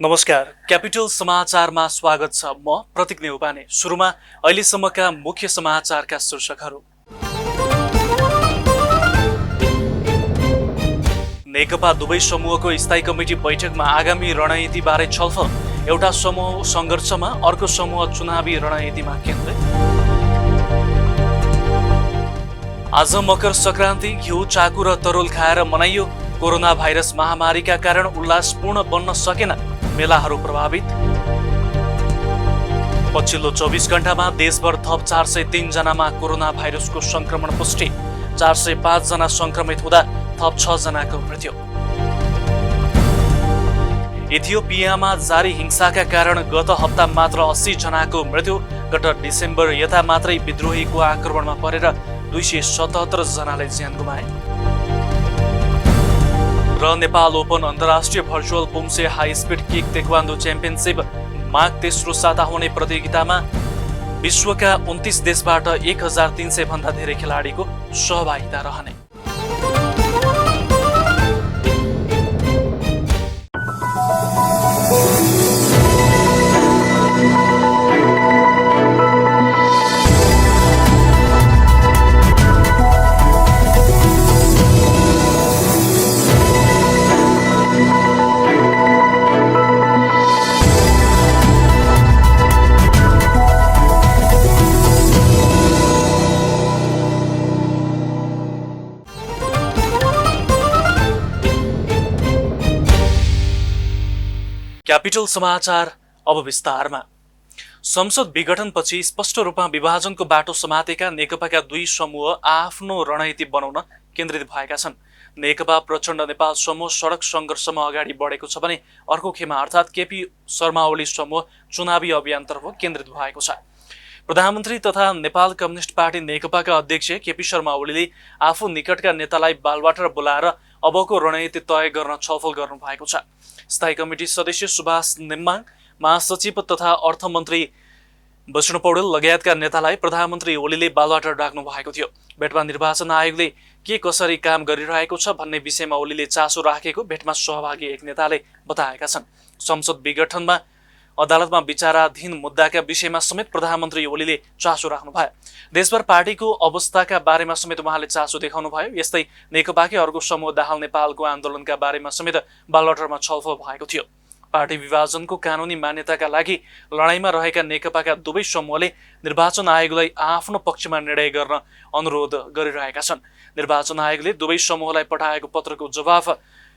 नमस्कार, क्यापिटल समाचारमा स्वागत छ। म प्रतीक नेउपाने। सुरुमा अहिलेसम्मका मुख्य समाचारका शीर्षकहरू। नेकपा दुवै समूहको स्थायी कमिटी बैठकमा आगामी रणनीतिबारे छलफल। एउटा समूह सङ्घर्षमा, अर्को समूह चुनावी रणनीतिमा केन्द्रित। आज मकर सङ्क्रान्ति घिउ, चाकु र तरुल खाएर मनाइयो। कोरोना भाइरस महामारीका कारण उल्लासपूर्ण बन्न सकेन, मेलाहरू प्रभावित। पछिल्लो 24 घण्टामा देशभर थप 403 जनामा कोरोना भाइरसको संक्रमण पुष्टि। 405 जना संक्रमित हुँदा थप 6 जनाको मृत्यु। इथियोपियामा जारी हिंसाका कारण गत हप्ता मात्र 80 जनाको मृत्यु। गत डिसेम्बर यता मात्रै विद्रोहीको आक्रमणमा परेर 277 जनाले ज्यान गुमाए। र नेपाल ओपन अन्तर्राष्ट्रिय virtual poomsae high speed kick taekwondo championship माघ तेस्रो साता हुने प्रतियोगितामा विश्वका 29 देशबाट 1300 भन्दा धेरै खेलाडीको सहभागिता रहने। क्यापिटल समाचार अब विस्तारमा। संसद विघटनपछि स्पष्ट रूपमा विभाजनको बाटो समातेका नेकपाका दुई समूह आफ्नो रणनीति बनाउन केन्द्रित भएका छन्। नेकपा प्रचण्ड नेपाल समूह सडक सङ्घर्षमा अगाडि बढेको छ भने अर्को खेमा अर्थात् केपी शर्मा ओली समूह चुनावी अभियानतर्फ केन्द्रित भएको छ। प्रधानमन्त्री तथा नेपाल कम्युनिस्ट पार्टी नेकपाका अध्यक्ष केपी शर्मा ओलीले आफू निकटका नेतालाई बालवाटार बोलाएर अबको रणनीति तय गर्न छलफल गर्नु भएको छ। स्थायी कमिटी सदस्य सुभाष नेम्माङ, महासचिव तथा अर्थमन्त्री विष्णु पौडेल लगायतका नेतालाई प्रधानमन्त्री ओलीले बालवाटार डाक्नु भएको थियो। भेटमा निर्वाचन आयोगले के कसरी काम गरिरहेको छ भन्ने विषयमा ओलीले चासो राखेको भेटमा सहभागी एक नेताले बताएका छन्। संसद विघटनमा अदालतमा विचाराधीन मुद्दाका विषयमा समेत प्रधानमन्त्री ओलीले चासो राख्नुभयो। देशभर पार्टीको अवस्थाका बारेमा समेत उहाँले चासो देखाउनु भयो। यस्तै नेकपाकै अर्को समूह दाहाल नेपालको आन्दोलनका बारेमा समेत बालवाटारमा छलफल भएको थियो। पार्टी विभाजनको कानुनी मान्यताका लागि लडाईँमा रहेका नेकपाका दुवै समूहले निर्वाचन आयोगलाई आफ्नो पक्षमा निर्णय गर्न अनुरोध गरिरहेका छन्। निर्वाचन आयोगले दुवै समूहलाई पठाएको पत्रको जवाफ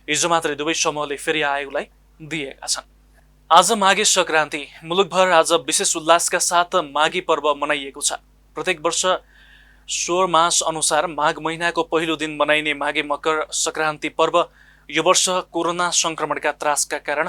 हिजो मात्रै दुवै समूहले फेरि आयोगलाई दिएका छन्। आज माघे सङ्क्रान्ति। मुलुकभर आज विशेष उल्लासका साथ माघी पर्व मनाइएको छ। प्रत्येक वर्ष सौर मास अनुसार माघ महिनाको पहिलो दिन मनाइने माघे मकर सङ्क्रान्ति पर्व यो वर्ष कोरोना संक्रमणका त्रासका कारण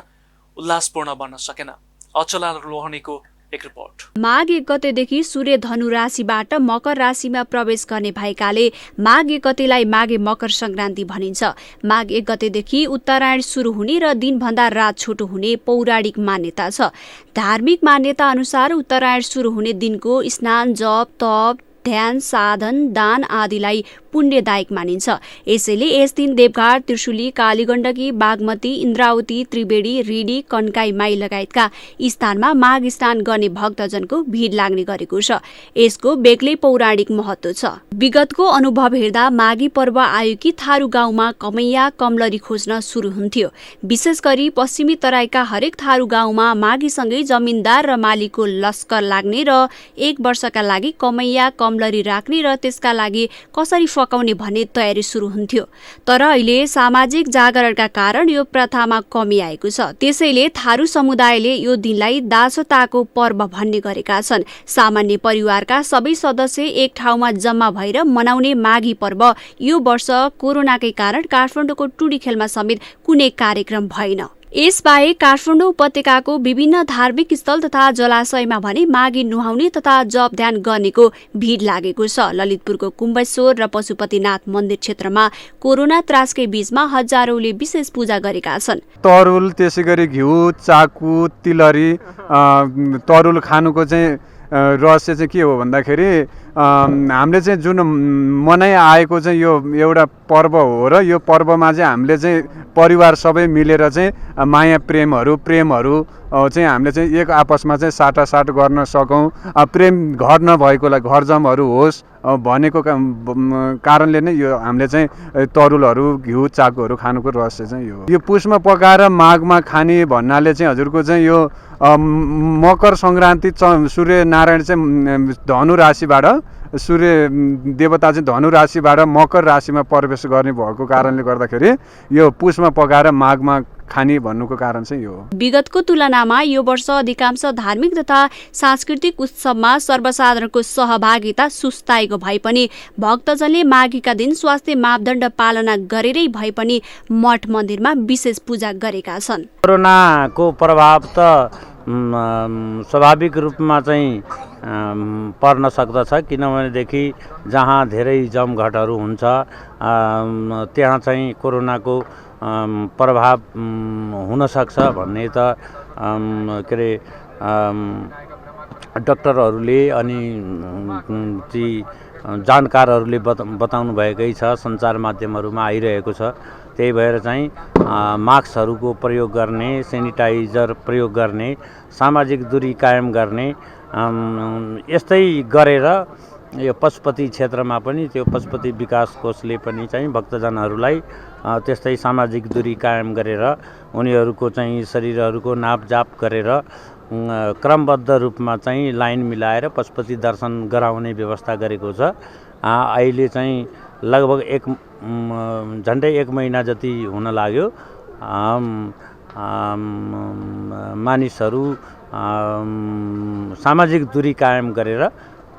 उल्लासपूर्ण बन्न सकेन। अचला लोहनीको एक रिपोर्ट। माघ 1 गतेदेखि सूर्य धनु राशिबाट मकर राशिमा प्रवेश गर्ने भएकाले माघ 1 गतेलाई माघे मकर सङ्क्रान्ति भनिन्छ। माघ 1 गतेदेखि उत्तरायण सुरु हुने र दिनभन्दा रात छोटो हुने पौराणिक मान्यता छ। धार्मिक मान्यता अनुसार उत्तरायण सुरु हुने दिनको स्नान, जप, तप, ध्यान, साधन, दान आदिलाई पुण्यदायक मानिन्छ। यसैले यस दिन देवघाट, त्रिशुली, कालीगण्डकी, बागमती, इन्द्रावती, त्रिवेणी, रिडी, कन्काई माई लगायतका स्थानमा माघ स्नान गर्ने भक्तजनको भिड लाग्ने गरेको छ। यसको बेग्लै पौराणिक महत्त्व छ। विगतको अनुभव हेर्दा माघी पर्व आयो कि थारू गाउँमा कमैया, कमलरी खोज्न सुरु हुन्थ्यो। विशेष गरी पश्चिमी तराईका हरेक थारू गाउँमा माघीसँगै जमिनदार र मालिकको लस्कर लाग्ने र 1 वर्षका लागि कमैया, कमलरी राख्ने र त्यसका लागि कसरी फकाउने भन्ने तयारी सुरु हुन्थ्यो। तर अहिले सामाजिक जागरणका कारण यो प्रथामा कमी आएको छ। त्यसैले थारू समुदायले यो दिनलाई दासताको पर्व भन्ने गरेका छन्। सामान्य परिवारका सबै सदस्य एक ठाउँमा जम्मा भएर मनाउने माघी पर्व यो वर्ष कोरोनाकै कारण काठमाडौँको टुँडीखेलमा समेत कुनै कार्यक्रम भएन। यसबाहेक काठमाडौँ उपत्यकाको विभिन्न धार्मिक स्थल तथा जलाशयमा भने माघी नुहाउने तथा जप ध्यान गर्नेको भिड लागेको छ। ललितपुरको कुम्भेश्वर र पशुपतिनाथ मन्दिर क्षेत्रमा कोरोना त्रासकै बीचमा हजारौंले विशेष पूजा गरेका छन्। तरुल, त्यसैगरी घिउ, चाकु, तिलहरी, तरुल खानुको चाहिँ रहस्य चाहिँ के हो भन्दाखेरि हामीले चाहिँ जुन मनाइ आएको चाहिँ यो एउटा पर्व हो र यो पर्वमा चाहिँ हामीले चाहिँ परिवार सबै मिलेर चाहिँ माया प्रेमहरू चाहिँ हामीले चाहिँ एक आपसमा चाहिँ साटासाट गर्न सकौँ, प्रेम घर नभएकोलाई घरजमहरू होस् भनेको कारणले नै यो हामीले चाहिँ तरुलहरू घिउ चाकुहरू खानुको रहस्य चाहिँ यो पुसमा पकाएर माघमा खाने भन्नाले चाहिँ हजुरको चाहिँ यो मकर सङ्क्रान्ति सूर्य नारायण चाहिँ धनु राशिबाट सूर्य देवता चाहिँ धनु राशिबाट मकर राशिमा प्रवेश गर्ने भएको कारणले गर्दाखेरि यो पुसमा पकाएर माघमा खाने भन्नुको कारण चाहिँ यो हो। विगतको तुलनामा यो वर्ष अधिकांश धार्मिक तथा सांस्कृतिक उत्सवमा सर्वसाधारणको सहभागिता सुस्ताएको भए पनि भक्तजनले माघीका दिन स्वास्थ्य मापदण्ड पालना गरेरै भए पनि मठ मन्दिरमा विशेष पूजा गरेका छन्। कोरोनाको प्रभाव त स्वाभाविक रूपमा चाहिँ पर्न सक्दछ, किनभनेदेखि जहाँ धेरै जमघटहरू हुन्छ त्यहाँ चाहिँ कोरोनाको प्रभाव हुनसक्छ भन्ने त के अरे डक्टरहरूले अनि ती जानकारहरूले बताउनु भएकै छ, सञ्चार माध्यमहरूमा आइरहेको छ। त्यही भएर चाहिँ मास्कहरूको प्रयोग गर्ने, सेनिटाइजर प्रयोग गर्ने, सामाजिक दूरी कायम गर्ने, यस्तै गरेर यो पशुपति क्षेत्रमा पनि त्यो पशुपति विकास कोषले पनि चाहिँ भक्तजनहरूलाई त्यस्तै सामाजिक दूरी कायम गरेर उनीहरूको चाहिँ शरीरहरूको नापजाप गरेर क्रमबद्ध रूपमा चाहिँ लाइन मिलाएर पशुपति दर्शन गराउने व्यवस्था गरेको छ। अहिले चाहिँ लगभग झन्डै 1 महिना जति हुन लाग्यो। मानिसहरू सामाजिक दूरी कायम गरेर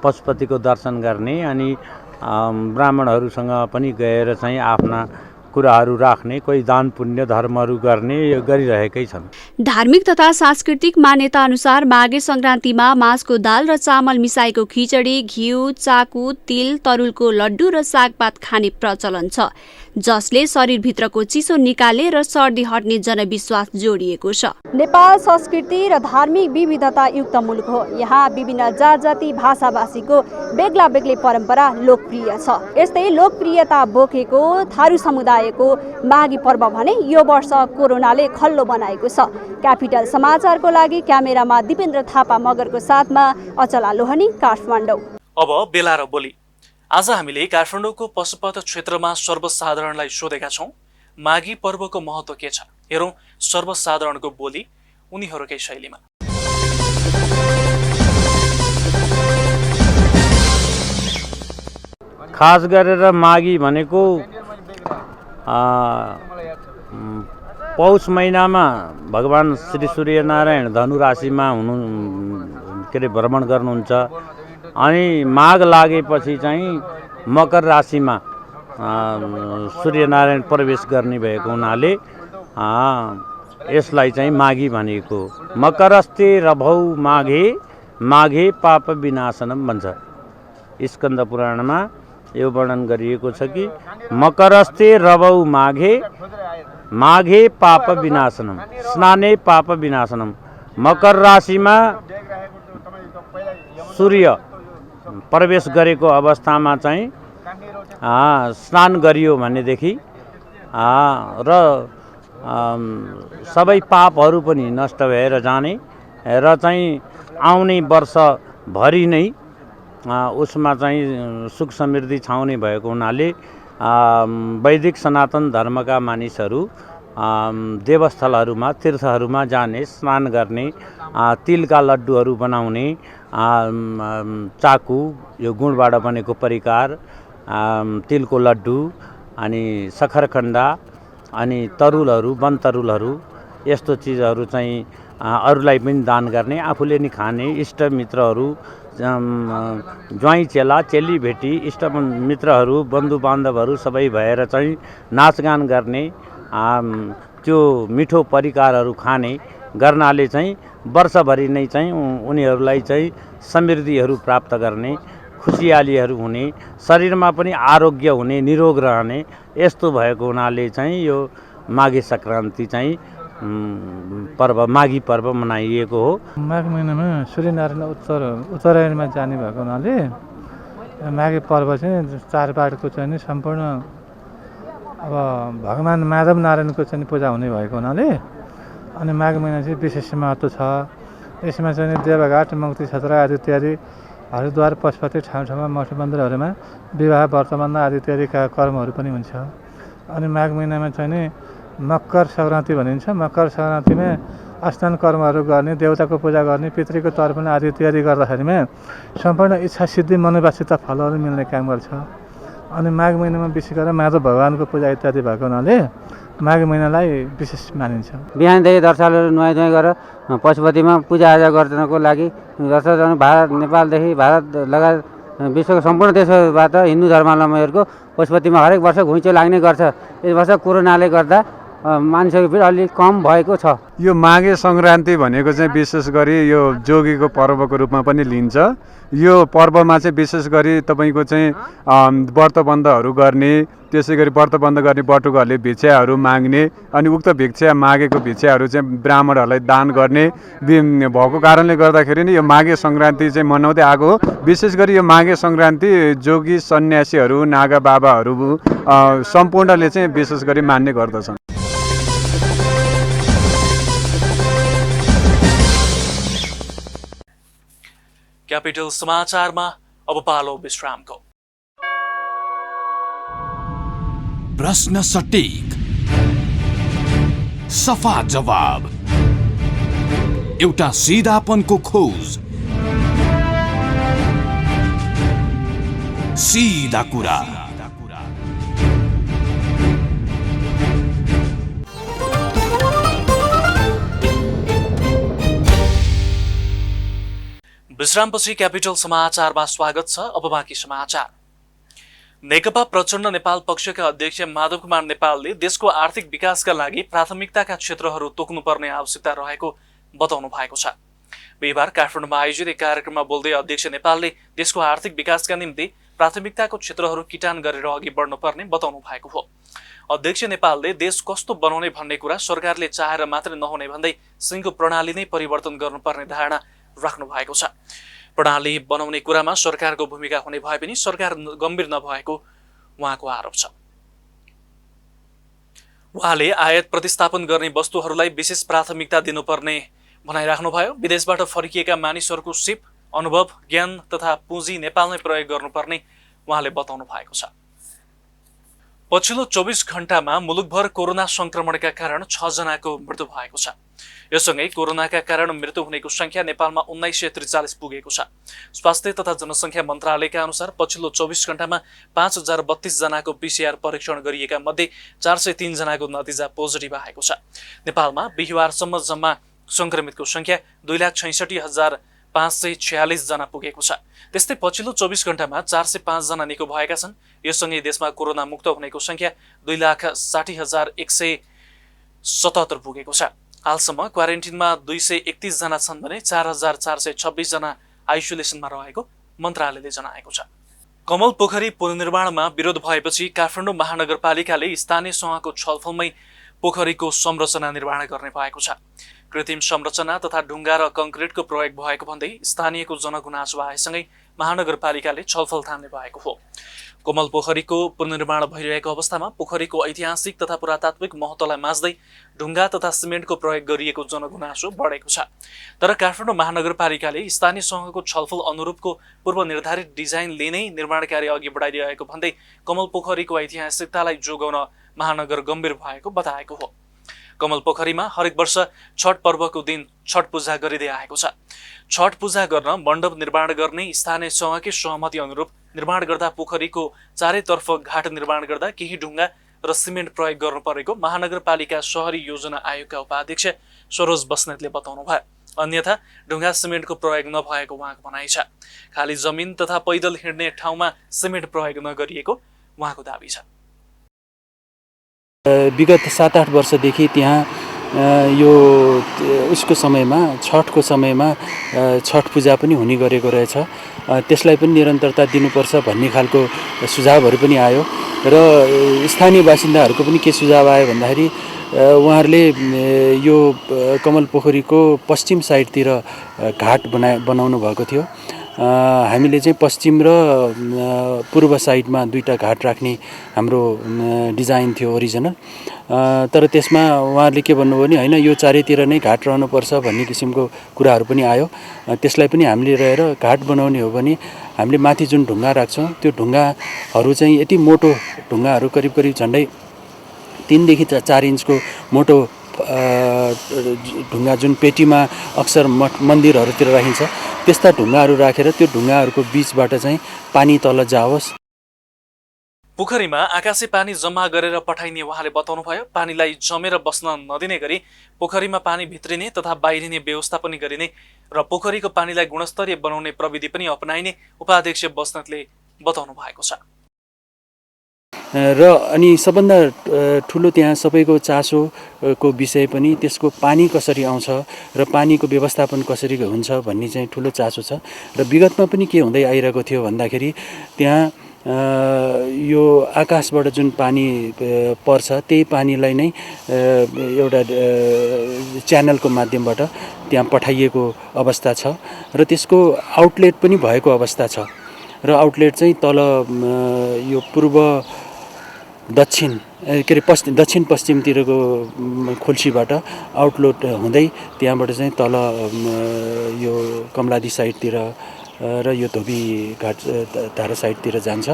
पशुपतिको दर्शन गर्ने अनि ब्राह्मणहरूसँग पनि गएर चाहिँ आफ्ना कुराहरू राख्ने, कोही दान पुण्य धर्महरू गर्ने गरिरहेकै छन्। धार्मिक तथा सांस्कृतिक मान्यता अनुसार माघे सङ्क्रान्तिमा मासको दाल र चामल मिसाएको खिचडी, घिउ, चाकु, तिल, तरुलको लड्डु र सागपात खाने प्रचलन छ, जसले शरीरभित्रको चिसो निकाले र सर्दी हट्ने जनविश्वास जोडिएको छ। नेपाल संस्कृति र धार्मिक विविधता युक्त मुलुक हो। यहाँ विभिन्न जात जाति भाषाभाषीको बेग्ला बेग्लै परम्परा लोकप्रिय छ। यस्तै लोकप्रियता बोकेको थारू समुदायको माघी पर्व भने यो वर्ष कोरोनाले खल्लो बनाएको छ। क्यापिटल समाचारको लागि क्यामेरामा दिपेन्द्र थापा मगरको साथमा अचला लोहनी, काठमाडौँ। अब बेला र बोली। आज हामीले काठमाडौँको पशुपत क्षेत्रमा सर्वसाधारणलाई सोधेका छौँ, माघी पर्वको महत्त्व के छ? हेरौँ सर्वसाधारणको बोली उनीहरूकै शैलीमा। खास गरेर माघी भनेको पौष महिनामा भगवान श्री सूर्यनारायण धनु राशिमा भ्रमण गर्नुहुन्छ अनि माघ लागेपछि चाहिँ मकर राशिमा सूर्यनारायण प्रवेश गर्ने भएको हुनाले यसलाई चाहिँ माघी भनेको। मकरस्ते रभौ माघे माघे पाप विनाशनम भन्छ। स्कन्द पुराणमा यो वर्णन गरिएको छ कि मकरस्ते रभौ माघे माघे पाप विनाशनम, स्नाने पाप विनाशनम। मकर राशिमा सूर्य प्रवेश गरेको अवस्थामा चाहिँ स्नान गरियो भनेदेखि र सबै पापहरू पनि नष्ट भएर जाने र चाहिँ आउने वर्षभरि नै उसमा चाहिँ सुख समृद्धि छाउने भएको हुनाले वैदिक सनातन धर्मका मानिसहरू देवस्थलहरूमा तीर्थहरूमा जाने, स्नान गर्ने, तिलका लड्डुहरू बनाउने, चाकु यो गुणबाट बनेको परिकार, तिलको लड्डु अनि सखरखण्डा अनि तरुलहरू, वनतरुलहरू यस्तो चिजहरू चाहिँ अरूलाई पनि दान गर्ने, आफूले नि खाने, इष्टमित्रहरू ज्वाइँ चेला चेली भेटी इष्टमित्रहरू बन्धुबान्धवहरू सबै भएर चाहिँ नाचगान गर्ने, त्यो मिठो परिकारहरू खाने गर्नाले चाहिँ वर्षभरि नै चाहिँ उनीहरूलाई चाहिँ समृद्धिहरू प्राप्त गर्ने, खुसियालीहरू हुने, शरीरमा पनि आरोग्य हुने, निरोग रहने यस्तो भएको हुनाले चाहिँ यो माघे सङ्क्रान्ति चाहिँ पर्व माघी पर्व मनाइएको हो। माघ महिनामा सूर्यनारायण उत्तरायणमा जाने भएको हुनाले माघे पर्व चाहिँ चाडबाडको चाहिँ नि सम्पूर्ण अब भगवान् माधव नारायणको चाहिँ पूजा हुने भएको हुनाले अनि माघ महिना चाहिँ विशेष महत्त्व छ। यसमा चाहिँ देवघाट मुक्ति क्षेत्र आदि इत्यादि हरिद्वार पशुपति ठाउँ ठाउँमा मठ मन्दिरहरूमा विवाह वर्तमान आदि इत्यादिका कर्महरू पनि हुन्छ। अनि माघ महिनामा चाहिँ नि मकर सङ्क्रान्ति भनिन्छ। मकर सङ्क्रान्तिमा स्नान कर्महरू गर्ने, देवताको पूजा गर्ने, पितृको तर्पण आदि इत्यादि गर्दाखेरिमा सम्पूर्ण इच्छा सिद्धि मनोवांछित फलहरू मिल्ने काम गर्छ। अनि माघ महिनामा विशेष गरेर माधव भगवानको पूजा इत्यादि भएको हुनाले माघ महिनालाई विशेष मानिन्छ। बिहानदेखि दर्शनहरू नुहाइ धुवाइ गरेर पशुपतिमा पूजाआजा गर्नको लागि दर्शन भारत नेपालदेखि भारत लगायत विश्वको सम्पूर्ण देशबाट हिन्दू धर्मावलम्बीहरूको पशुपतिमा हरेक वर्ष घुइँचो लाग्ने गर्छ। यस वर्ष कोरोनाले गर्दा मान्छेको भिड अलिक कम भएको छ। यो माघे सङ्क्रान्ति भनेको चाहिँ विशेष गरी यो जोगीको पर्वको रूपमा पनि लिन्छ। यो पर्वमा चाहिँ विशेष गरी तपाईँको चाहिँ व्रतबन्धहरू गर्ने, त्यसै गरी व्रतबन्ध गर्ने बटुकहरूले भिक्षाहरू माग्ने अनि उक्त भिक्षा मागेको भिक्षाहरू चाहिँ ब्राह्मणहरूलाई दान गर्ने भएको कारणले गर्दाखेरि नै यो माघे सङ्क्रान्ति चाहिँ मनाउँदै आएको हो। विशेष गरी यो माघे सङ्क्रान्ति जोगी सन्यासीहरू नागा बाबाहरू सम्पूर्णले चाहिँ विशेष गरी मान्ने गर्दछन्। क्यापिटल समाचारमा अब पालो विश्रामको। प्रश्न सटीक, सफा जवाब, एउटा सिधापनको खोज, सीधा कुरा। विश्रामपछि क्यापिटल समाचारमा स्वागत छ। अब बाँकी समाचार। नेकपा प्रचण्ड नेपाल पक्षका अध्यक्ष माधव कुमार नेपालले देशको आर्थिक विकासका लागि प्राथमिकताका क्षेत्रहरू तोक्नुपर्ने आवश्यकता रहेको बताउनु भएको छ। बिहिबार काठमाडौँमा आयोजित एक कार्यक्रममा बोल्दै अध्यक्ष नेपालले देशको आर्थिक विकासका निम्ति प्राथमिकताको क्षेत्रहरू किटान गरेर अघि बढ्नुपर्ने बताउनु भएको हो। अध्यक्ष नेपालले देश कस्तो बनाउने भन्ने कुरा सरकारले चाहेर मात्रै नहुने भन्दै सिंहको प्रणाली नै परिवर्तन गर्नुपर्ने धारणा राख्नु भएको छ। प्रणाली बनाउने कुरामा सरकारको भूमिका हुने भए पनि सरकार गम्भीर नभएको उहाँको आरोप छ। उहाँले आयात प्रतिस्थापन गर्ने वस्तुहरूलाई विशेष प्राथमिकता दिनुपर्ने भनाइराख्नुभयो। विदेशबाट फर्किएका मानिसहरूको सिप, अनुभव, ज्ञान तथा पुँजी नेपालमै प्रयोग गर्नुपर्ने उहाँले बताउनु भएको छ। पछिल्लो 24 घण्टामा मुलुकभर कोरोना संक्रमणका कारण 6 जनाको मृत्यु भएको छ। यससँगै कोरोनाका कारण मृत्यु हुनेको संख्या नेपालमा 1943 पुगेको छ। स्वास्थ्य तथा जनसङ्ख्या मन्त्रालयका अनुसार पछिल्लो 24 घण्टामा 5032 जनाको PCR परीक्षण गरिएका मध्ये 403 जनाको नतिजा पोजिटिभ आएको छ। नेपालमा बिहिबारसम्म जम्मा संक्रमितको संख्या 2,66,546 जना पुगेको छ। त्यस्तै पछिल्लो 24 घण्टामा 405 जना निको भएका छन्। यससँगै देशमा कोरोना मुक्त हुनेको संख्या 2,60,177 पुगेको छ। हालसम्म क्वारेन्टिनमा 231 जना छन् भने 4,426 जना आइसोलेसनमा रहेको मन्त्रालयले जनाएको छ। कमल पोखरी पुनर्निर्माणमा विरोध भएपछि काठमाडौँ महानगरपालिकाले स्थानीय सभाको छलफलमै पोखरीको संरचना निर्माण गर्ने भएको छ। कृत्रिम संरचना तथा ढुङ्गा र कंक्रिटको प्रयोग भएको भन्दै स्थानीयको जनगुनासो आएसँगै महानगरपालिकाले छलफल थाल्ने भएको हो। कमल पोखरीको पुनर्निर्माण भइरहेको अवस्थामा पोखरीको ऐतिहासिक तथा पुरातात्विक महत्त्वलाई माझ्दै ढुङ्गा तथा सिमेन्टको प्रयोग गरिएको जनगुनासो बढेको छ। तर काठमाडौँ महानगरपालिकाले स्थानीय सङ्घको छलफल अनुरूपको पूर्व निर्धारित डिजाइनले नै निर्माण कार्य अघि बढाइरहेको भन्दै कमल पोखरीको ऐतिहासिकतालाई जोगाउन महानगर गम्भीर भएको बताएको हो। कमल पोखरीमा हरेक वर्ष छठ पर्वको दिन छठ पूजा गरिँदै आएको छ। छठ पूजा गर्न मण्डप निर्माण गर्ने स्थानीय सङ्घकै सहमति अनुरूप निर्माण गर्दा पोखरीको चारैतर्फ घाट निर्माण गर्दा केही ढुङ्गा र सिमेन्ट प्रयोग गर्नु परेको महानगरपालिका शहरी योजना आयोगका उपाध्यक्ष सरोज बस्नेतले बताउनु भयो। अन्यथा ढुङ्गा सिमेन्टको प्रयोग नभएको उहाँको भनाइ छ। खाली जमिन तथा पैदल हिँड्ने ठाउँमा सिमेन्ट प्रयोग नगरिएको उहाँको दाबी छ। विगत 7-8 वर्षदेखि त्यहाँ यो उसको समयमा छठको समयमा छठ पूजा पनि हुने गरेको रहेछ। त्यसलाई पनि निरन्तरता दिनुपर्छ भन्ने खालको सुझावहरू पनि आयो र स्थानीय बासिन्दाहरूको पनि के सुझाव आयो भन्दाखेरि उहाँहरूले यो कमल पोखरीको पश्चिम साइडतिर घाट बनाउनु भएको थियो हामीले चाहिँ पश्चिम र पूर्व साइडमा 2टा घाट राख्ने हाम्रो डिजाइन थियो ओरिजिनल। तर त्यसमा उहाँहरूले के भन्नुभयो भने होइन यो चारैतिर नै घाट रहनुपर्छ भन्ने किसिमको कुराहरू पनि आयो। त्यसलाई पनि हामीले रहेर घाट बनाउने हो भने हामीले माथि जुन ढुङ्गा राख्छौँ त्यो ढुङ्गाहरू चाहिँ यति मोटो ढुङ्गाहरू करिब करिब झन्डै 3 देखि 4 इन्चको मोटो ढुङ्गा जुन पेटीमा अक्सर मन्दिरहरूतिर राखिन्छ त्यस्ता ढुङ्गाहरू राखेर त्यो ढुङ्गाहरूको बीचबाट चाहिँ पानी तल जाओस्। पोखरीमा आकाशे पानी जम्मा गरेर पठाइने उहाँले बताउनुभयो। पानीलाई जमेर बस्न नदिने गरी पोखरीमा पानी भित्रिने तथा बाहिरिने व्यवस्था पनि गरिने र पोखरीको पानीलाई गुणस्तरीय बनाउने प्रविधि पनि अपनाइने उपाध्यक्ष बस्नेतले बताउनु भएको छ। र अनि सबभन्दा ठुलो त्यहाँ सबैको चासोको विषय पनि त्यसको पानी कसरी आउँछ र पानीको व्यवस्थापन कसरी हुन्छ भन्ने चाहिँ ठुलो चासो छ। र विगतमा पनि के हुँदै आइरहेको थियो भन्दाखेरि त्यहाँ यो आकाशबाट जुन पानी पर्छ त्यही पानीलाई नै एउटा च्यानलको माध्यमबाट त्यहाँ पठाइएको अवस्था छ र त्यसको आउटलेट पनि भएको अवस्था छ। र आउटलेट चाहिँ तल यो पूर्व दक्षिण के अरे दक्षिण पश्चिमतिरको खोल्सीबाट आउटलेट हुँदै त्यहाँबाट चाहिँ तल यो कमलादी साइडतिर र यो धोबी घाट धारा साइडतिर जान्छ।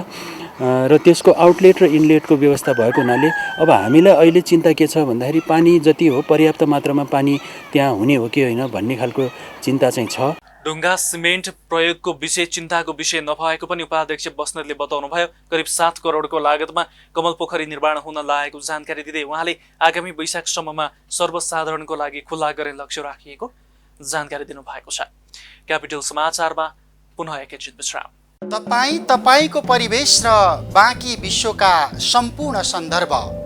र त्यसको आउटलेट र इनलेटको व्यवस्था भएको हुनाले अब हामीलाई अहिले चिन्ता के छ भन्दाखेरि पानी जति हो पर्याप्त मात्रामा पानी त्यहाँ हुने हो कि होइन भन्ने खालको चिन्ता चाहिँ छ। ढुङ्गा सिमेन्ट प्रयोगको विषय चिन्ताको विषय नभएको पनि उपाध्यक्ष बस्नेतले बताउनुभयो। करिब 7 करोडको लागतमा कमल पोखरी निर्माण हुन लागेको जानकारी दिँदै उहाँले आगामी वैशाखसम्ममा सर्वसाधारणको लागि खुल्ला गर्ने लक्ष्य राखिएको जानकारी दिनुभएको छ। क्यापिटल समाचारमा पुनः एकैछिन विश्राम। तपाईको परिवेश र बाँकी विश्वका सम्पूर्ण सन्दर्भ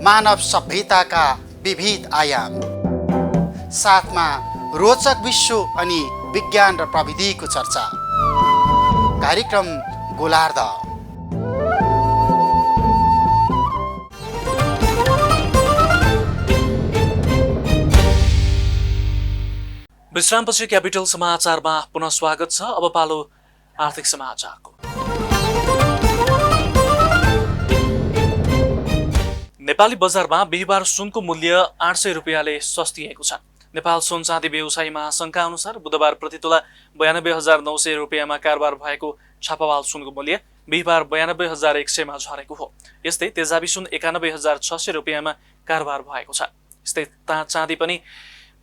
मानव सभ्यताका विविध आयाम साथमा रोचक विश्व अनि विज्ञान र प्रविधिको चर्चा। कार्यक्रम गोलार्ध। विश्रामपछि क्यापिटल समाचारमा पुनः स्वागत छ। अब पालो आर्थिक समाचारको। नेपाली बजारमा बिहिबार सुनको मूल्य 800 रुपियाँले सस्तिएको छ। नेपाल सुन चाँदी व्यवसायी महासङ्घका अनुसार बुधबार प्रति तोला 92,900 रुपियाँमा कारोबार भएको छापावाल सुनको मूल्य बिहिबार 92,100 मा झरेको हो। यस्तै तेजाबी सुन 91,600 रुपियाँमा कारोबार भएको छ। यस्तै चाँदी पनि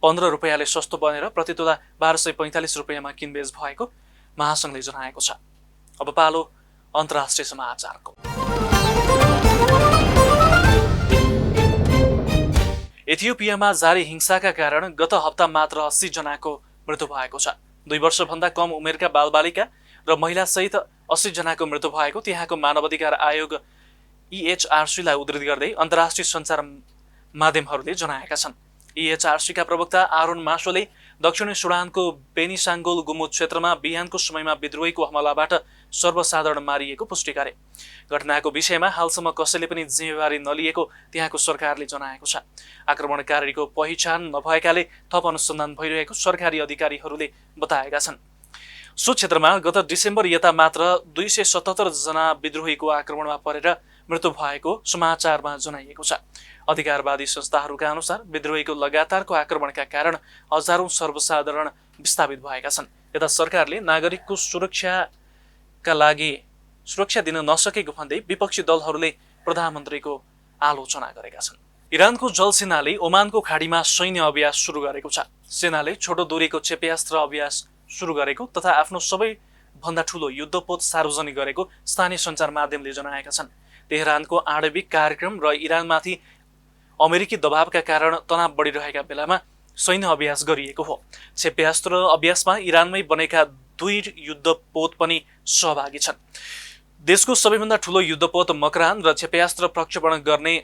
15 रुपियाँले सस्तो बनेर प्रति तोला 1245 रुपियाँमा किनबेच भएको महासङ्घले जनाएको छ। अब पालो अन्तर्राष्ट्रिय समाचारको। इथियोपियामा जारी हिंसाका कारण गत हप्ता मात्र 80 जनाको मृत्यु भएको छ। 2 वर्षभन्दा कम उमेरका बालबालिका र महिला सहित 80 जनाको मृत्यु भएको त्यहाँको मानवाधिकार आयोग EHRC लाई उद्धृत गर्दै अन्तर्राष्ट्रिय सञ्चार माध्यमहरूले जनाएका छन्। EHRC का प्रवक्ता आरोन मासोले दक्षिणी सुडानको बेनिसाङ्गोल गुमुद क्षेत्रमा बिहानको समयमा विद्रोहीको हमलाबाट सर्वसाधारण मारिएको पुष्टि गरे। घटनाको विषयमा हालसम्म कसैले पनि जिम्मेवारी नलिएको त्यहाँको सरकारले जनाएको छ। आक्रमणकारीको पहिचान नभएकाले थप अनुसन्धान भइरहेको सरकारी अधिकारीहरूले बताएका छन्। सो क्षेत्रमा गत डिसेम्बर यता मात्र 277 जना विद्रोहीको आक्रमणमा परेर मृत्यु भएको समाचारमा जनाइएको छ। अधिकारवादी संस्थाहरूका अनुसार विद्रोहीको लगातारको आक्रमणका कारण हजारौं सर्वसाधारण विस्थापित भएका छन्। यता सरकारले नागरिकको सुरक्षाका लागि सुरक्षा दिन नसकेको भन्दै विपक्षी दलहरूले प्रधानमन्त्रीको आलोचना गरेका छन्। इरानको जलसेनाले ओमानको खाडीमा सैन्य अभ्यास सुरु गरेको छ। सेनाले छोटो दूरीको क्षेपयास्त्र अभ्यास सुरु गरेको तथा आफ्नो सबैभन्दा ठूलो युद्धपोत सार्वजनिक गरेको स्थानीय सञ्चार माध्यमले जनाएका छन्। तेहरानको आणविक कार्यक्रम र इरानमाथि अमेरिकी दबावका कारण तनाव बढिरहेका बेलामा सैन्य अभ्यास गरिएको हो। क्षेपयास्त्र अभ्यासमा इरानमै बनेका 2 युद्धपोत पनि सहभागी छन्। देशको सबैभन्दा ठूलो युद्धपोत मकरान र क्षेपयास्त्र प्रक्षेपण गर्ने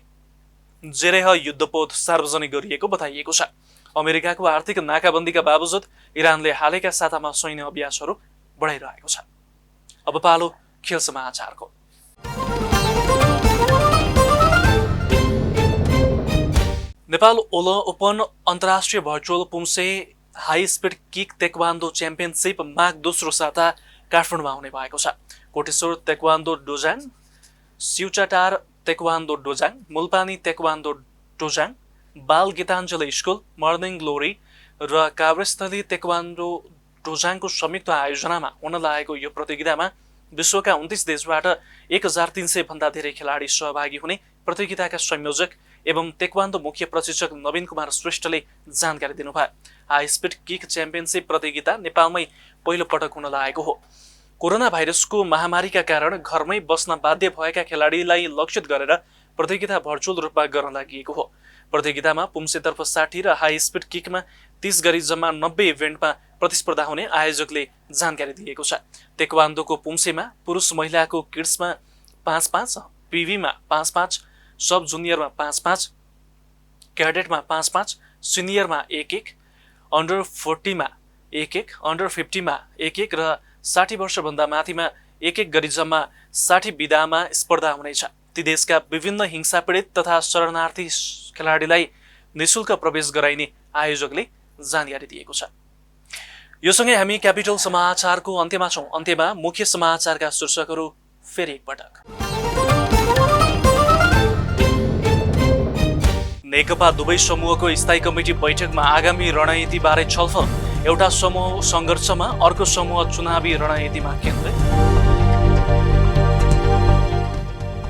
जेरेह युद्धपोत सार्वजनिक गरिएको बताइएको छ। अमेरिकाको आर्थिक नाकाबन्दीका बावजुद इरानले हालैका सातामा सैन्य अभ्यासहरू बढाइरहेको छ। अब पालो खेल समाचारको। नेपाल ओपन अन्तर्राष्ट्रिय virtual poomsae high speed kick taekwondo championship माघ दोस्रो साता काठमाडौँमा हुने भएको छ। Koteshwar taekwondo dojang, Siuchatar taekwondo dojang, Mulpani taekwondo dojang, Bal Gitanjali school, morning glory र काभ्रेस्थली तेक्वान्दो डोजाङको संयुक्त आयोजनामा हुन लागेको यो प्रतियोगितामा विश्वका 29 देशबाट 1300 भन्दा धेरै खेलाडी सहभागी हुने प्रतियोगिताका संयोजक एवं तेक्वान्दो मुख्य प्रशिक्षक नवीन कुमार श्रेष्ठले जानकारी दिनुभयो। हाई स्पिड किक च्याम्पियनसिप प्रतियोगिता नेपालमै पहिलो पटक हुन लागेको हो। कोरोना भाइरसको महामारीका कारण घरमै बस्न बाध्य भएका खेलाडीलाई लक्षित गरेर प्रतियोगिता भर्चुअल रूपमा गर्न लागि हो। प्रतियोगितामा पुम्सेतर्फ 60 र हाई स्पिड किकमा 30 गरी जम्मा 90 इभेन्टमा प्रतिस्पर्धा हुने आयोजकले जानकारी दिएको छ। तेक्वान्दोको पुम्सेमा पुरुष महिलाको किड्समा 5-5, पिभीमा 5-5, सब जुनियरमा 5-5, क्याडेटमा 5-5, सिनियरमा 1-1, अन्डर 40मा 1-1, अन्डर 50मा 1-1 र 60 वर्षभन्दा माथिमा 1-1 गरी जम्मा 60 विधामा स्पर्धा हुनेछ। ती देशका विभिन्न हिंसा पीडित तथा शरणार्थी खेलाडीलाई निःशुल्क प्रवेश गराइने आयोजकले जानकारी दिएको छ। यो सँगै हामी क्यापिटल समाचारको अन्त्यमा छौं। अन्त्यमा मुख्य समाचारका शीर्षकहरू फेरि एकपटक। नेकपा दुवै समूहको स्थायी कमिटी बैठकमा आगामी रणनीतिबारे छलफल। एउटा समूह सङ्घर्षमा, अर्को समूह चुनावी रणनीतिमा केन्द्रित।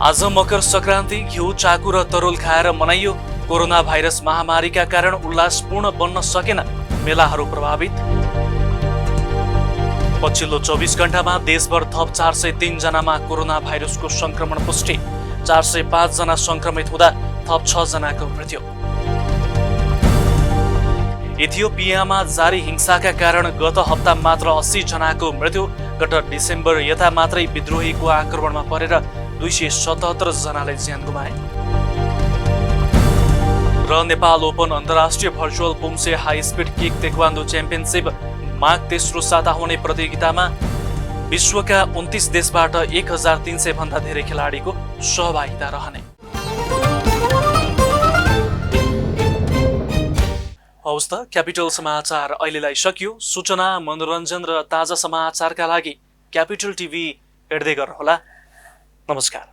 आज मकर संक्रान्ति घिउ, चाकु र तरुल खाएर मनाइयो। कोरोना भाइरस महामारीका कारण उल्लासपूर्ण बन्न सकेन, मेलाहरू प्रभावित। पछिल्लो 24 घण्टामा देशभर थप 403 जनामा कोरोना भाइरसको संक्रमण पुष्टि। 405 जना संक्रमित हुँदा थप 6 जनाको मृत्यु। इथियोपियामा जारी हिंसाका कारण गत हप्ता मात्र 80 जनाको मृत्यु। गत डिसेम्बर यता मात्रै विद्रोहीको आक्रमणमा परेर 277 जनाले ज्यान गुमाए। र नेपाल ओपन अन्तर्राष्ट्रिय virtual poomsae high speed kick taekwondo championship माघ तेस्रो साता हुने प्रतियोगितामा विश्वका 29 देशबाट 1300 भन्दा धेरै खेलाडीको सहभागिता रहने। हवस् त, क्यापिटल समाचार अहिलेलाई सकियो। सूचना, मनोरञ्जन र ताजा समाचारका लागि क्यापिटल टिभी हेर्दै गर्नुहोला। नमस्कार।